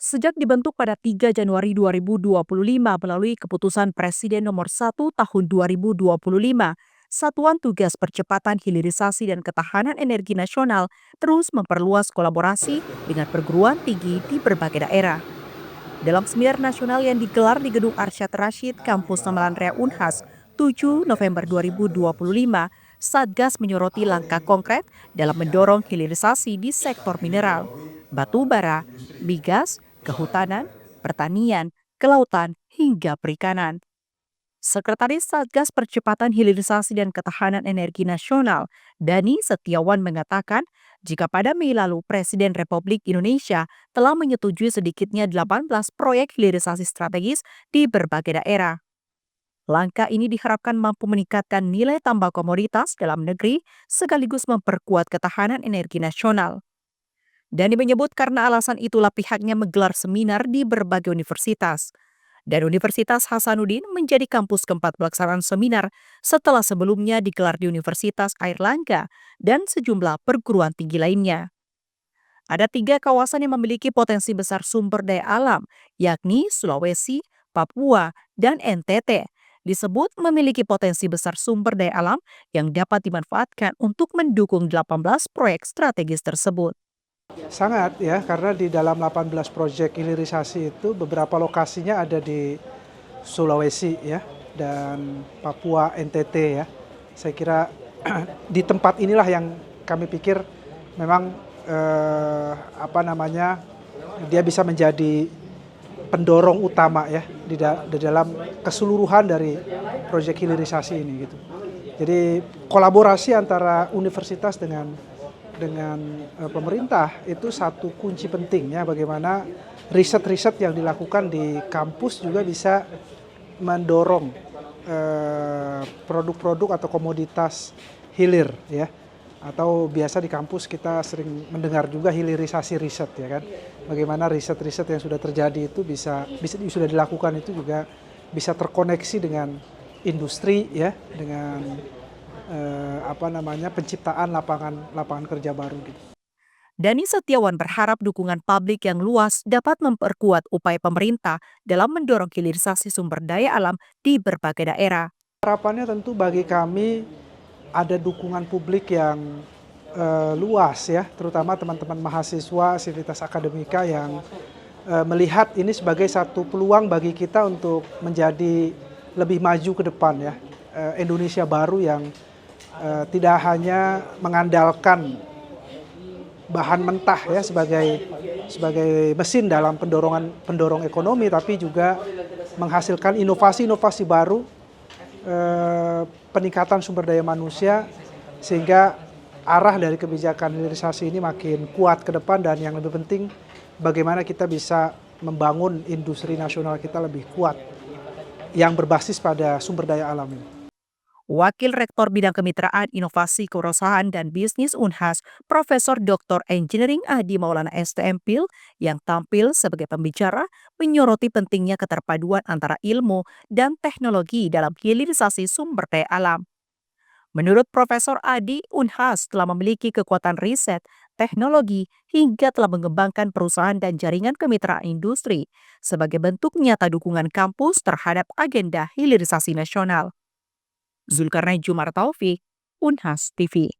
Sejak dibentuk pada 3 Januari 2025 melalui keputusan Presiden nomor 1 tahun 2025, Satuan Tugas Percepatan Hilirisasi dan Ketahanan Energi Nasional terus memperluas kolaborasi dengan perguruan tinggi di berbagai daerah. Dalam seminar nasional yang digelar di Gedung Arsyad Rashid, Kampus Samalan Rea Unhas, 7 November 2025, Satgas menyoroti langkah konkret dalam mendorong hilirisasi di sektor mineral, batu bara, migas, kehutanan, pertanian, kelautan, hingga perikanan. Sekretaris Satgas Percepatan Hilirisasi dan Ketahanan Energi Nasional, Dani Setiawan mengatakan, jika pada Mei lalu Presiden Republik Indonesia telah menyetujui sedikitnya 18 proyek hilirisasi strategis di berbagai daerah. Langkah ini diharapkan mampu meningkatkan nilai tambah komoditas dalam negeri sekaligus memperkuat ketahanan energi nasional. Dani menyebut karena alasan itulah pihaknya menggelar seminar di berbagai universitas. Dan Universitas Hasanuddin menjadi kampus keempat pelaksanaan seminar setelah sebelumnya digelar di Universitas Airlangga dan sejumlah perguruan tinggi lainnya. Ada 3 kawasan yang memiliki potensi besar sumber daya alam, yakni Sulawesi, Papua, dan NTT. Disebut memiliki potensi besar sumber daya alam yang dapat dimanfaatkan untuk mendukung 18 proyek strategis tersebut. Sangat ya, karena di dalam 18 proyek hilirisasi itu beberapa lokasinya ada di Sulawesi ya dan Papua NTT ya. Saya kira di tempat inilah yang kami pikir memang dia bisa menjadi pendorong utama ya di dalam keseluruhan dari proyek hilirisasi ini gitu. Jadi kolaborasi antara universitas dengan pemerintah itu satu kunci pentingnya bagaimana riset-riset yang dilakukan di kampus juga bisa mendorong produk-produk atau komoditas hilir ya, atau biasa di kampus kita sering mendengar juga hilirisasi riset ya kan, bagaimana riset-riset yang sudah terjadi itu bisa sudah dilakukan itu juga bisa terkoneksi dengan industri ya, dengan penciptaan lapangan kerja baru gitu. Dani Setiawan berharap dukungan publik yang luas dapat memperkuat upaya pemerintah dalam mendorong hilirisasi sumber daya alam di berbagai daerah. Harapannya tentu bagi kami ada dukungan publik yang luas ya, terutama teman-teman mahasiswa sivitas akademika yang melihat ini sebagai satu peluang bagi kita untuk menjadi lebih maju ke depan ya. Indonesia baru yang tidak hanya mengandalkan bahan mentah ya sebagai mesin dalam pendorong ekonomi, tapi juga menghasilkan inovasi-inovasi baru, peningkatan sumber daya manusia, sehingga arah dari kebijakan hilirisasi ini makin kuat ke depan, dan yang lebih penting bagaimana kita bisa membangun industri nasional kita lebih kuat yang berbasis pada sumber daya alam ini. Wakil Rektor Bidang Kemitraan Inovasi Kewirausahaan dan Bisnis Unhas, Profesor Dr. Engineering Adi Maulana STMPIL, yang tampil sebagai pembicara, menyoroti pentingnya keterpaduan antara ilmu dan teknologi dalam hilirisasi sumber daya alam. Menurut Profesor Adi, Unhas telah memiliki kekuatan riset, teknologi, hingga telah mengembangkan perusahaan dan jaringan kemitraan industri sebagai bentuk nyata dukungan kampus terhadap agenda hilirisasi nasional. Zulkarnain Jumar Taufik, Unhas TV.